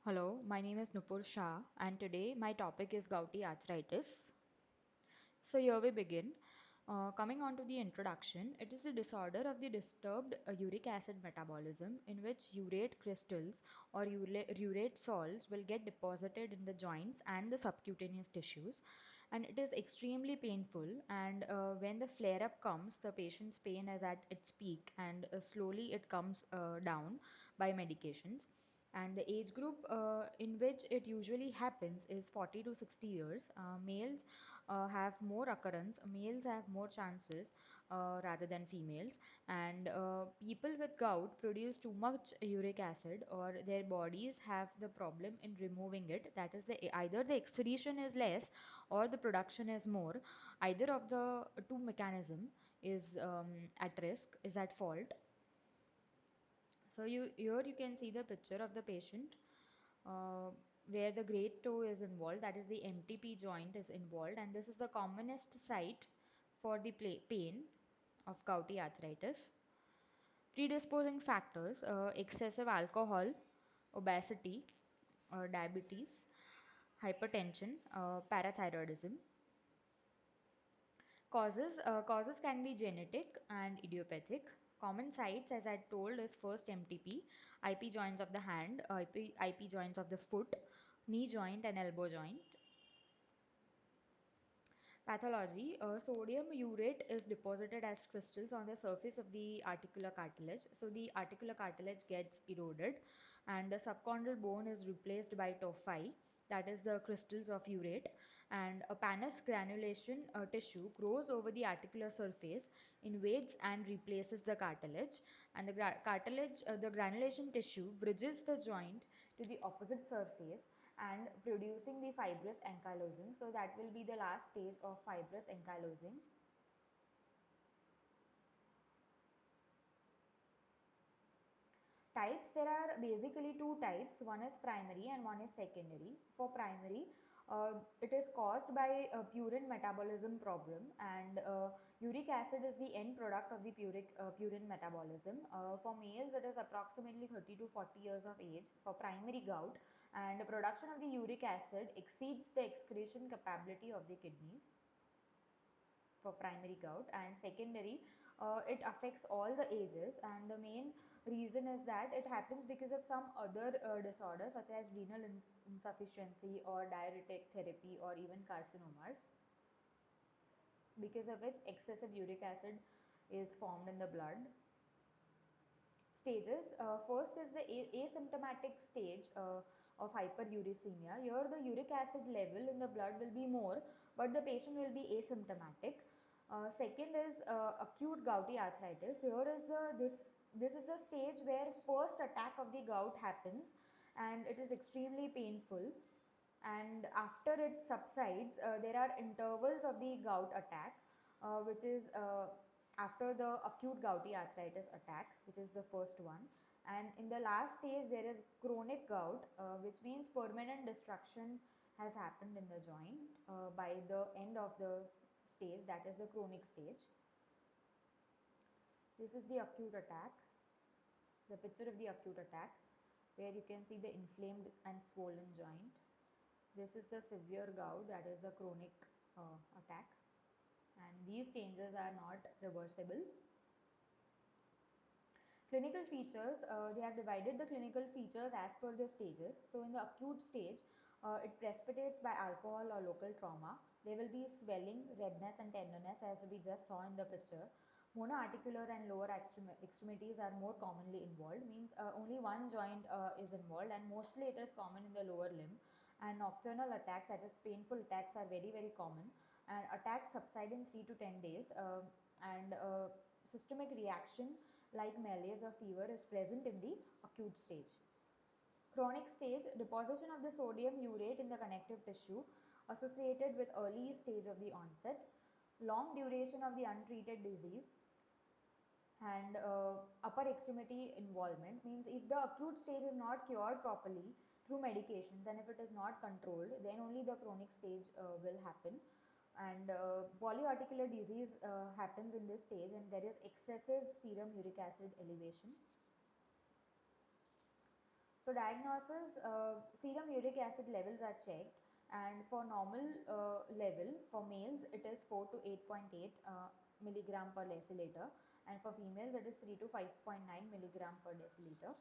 Hello, my name is Nupur Shah, and today my topic is gouty arthritis. So, here we begin. Coming on to the introduction, it is a disorder of the disturbed uric acid metabolism in which urate crystals or urate salts will get deposited in the joints and the subcutaneous tissues, and it is extremely painful. And when the flare up comes, the patient's pain is at its peak, and slowly it comes down by medications. And the age group in which it usually happens is 40 to 60 years. Males have more occurrence, males have more chances rather than females. And people with gout produce too much uric acid, or their bodies have the problem in removing it. That is, either the excretion is less or the production is more. Either of the two mechanism is at risk, is at fault. So here you can see the picture of the patient uh, where the great toe is involved, that is the MTP joint is involved, and this is the commonest site for the pain of gouty arthritis. Predisposing factors: excessive alcohol, obesity, diabetes, hypertension, parathyroidism. Causes can be genetic and idiopathic. Common sites, as I told, is first MTP, IP joints of the hand, IP joints of the foot, knee joint, and elbow joint. Pathology: sodium urate is deposited as crystals on the surface of the articular cartilage. So the articular cartilage gets eroded, and the subchondral bone is replaced by tophi, that is the crystals of urate, and a pannus granulation tissue grows over the articular surface, invades and replaces the cartilage, and the granulation tissue bridges the joint to the opposite surface and producing the fibrous ankylosing. So that will be the last stage of fibrous ankylosing. Types: there are basically two types. One is primary and one is secondary. For primary, it is caused by a purine metabolism problem, and uric acid is the end product of the purine metabolism. For males, it is approximately 30 to 40 years of age for primary gout, and the production of the uric acid exceeds the excretion capability of the kidneys for primary gout. And secondary, it affects all the ages, and the main reason is that it happens because of some other disorders such as renal insufficiency or diuretic therapy or even carcinomas, because of which excessive uric acid is formed in the blood. Stages: first is the asymptomatic stage of hyperuricemia. Here the uric acid level in the blood will be more, but the patient will be asymptomatic. Second is acute gouty arthritis. Here is this is the stage where first attack of the gout happens, and it is extremely painful. And after it subsides, there are intervals of the gout attack, which is after the acute gouty arthritis attack, which is the first one. And in the last stage, there is chronic gout, which means permanent destruction has happened in the joint by the end of the stage, that is the chronic stage. This is the acute attack, the picture of the acute attack, where you can see the inflamed and swollen joint. This is the severe gout, that is a chronic attack, and these changes are not reversible. Clinical features: they have divided the clinical features as per the stages. So in the acute stage, it precipitates by alcohol or local trauma. There will be swelling, redness and tenderness, as we just saw in the picture. Monoarticular and lower extremities are more commonly involved, means only one joint is involved, and mostly it is common in the lower limb. And nocturnal attacks, that is painful attacks, are very very common, and attacks subside in 3 to 10 days. And systemic reaction like malaise or fever is present in the acute stage. Chronic stage: deposition of the sodium urate in the connective tissue associated with early stage of the onset, long duration of the untreated disease, and upper extremity involvement. Means if the acute stage is not cured properly through medications, and if it is not controlled, then only the chronic stage will happen. And polyarticular disease happens in this stage, and there is excessive serum uric acid elevation. So diagnosis, serum uric acid levels are checked, and for normal level for males it is 4 to 8.8 milligram per deciliter, and for females it is 3 to 5.9 milligram per deciliter.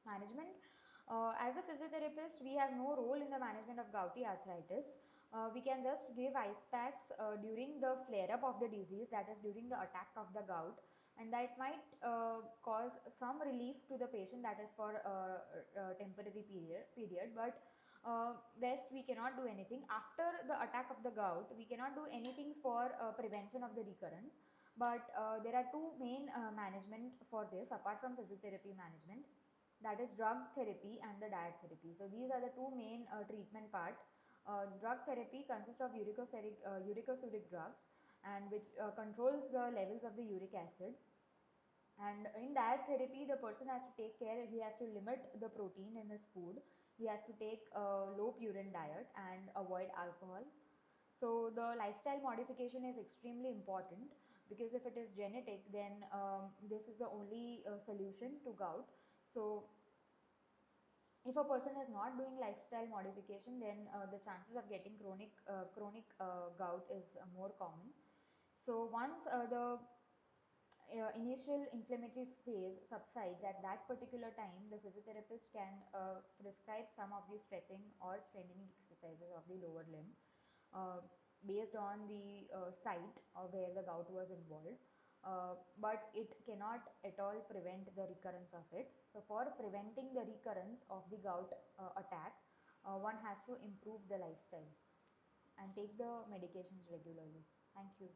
Management. As a physiotherapist, we have no role in the management of gouty arthritis. We can just give ice packs during the flare up of the disease, that is during the attack of the gout, and that might cause some relief to the patient, that is for temporary period, but best we cannot do anything after the attack of the gout. We cannot do anything for prevention of the recurrence, but there are two main management for this apart from physiotherapy management, that is drug therapy and the diet therapy. So these are the two main treatment part. Drug therapy consists of uricosuric drugs, and which controls the levels of the uric acid. And in diet therapy, the person has to take care, he has to limit the protein in his food, he has to take a low purine diet and avoid alcohol. So the lifestyle modification is extremely important, because if it is genetic, then this is the only solution to gout. So if a person is not doing lifestyle modification, then the chances of getting chronic gout is more common. So once the initial inflammatory phase subsides, at that particular time the physiotherapist can prescribe some of the stretching or strengthening exercises of the lower limb uh, based on the site where the gout was involved, but it cannot at all prevent the recurrence of it. So for preventing the recurrence of the gout attack, one has to improve the lifestyle and take the medications regularly. Thank you.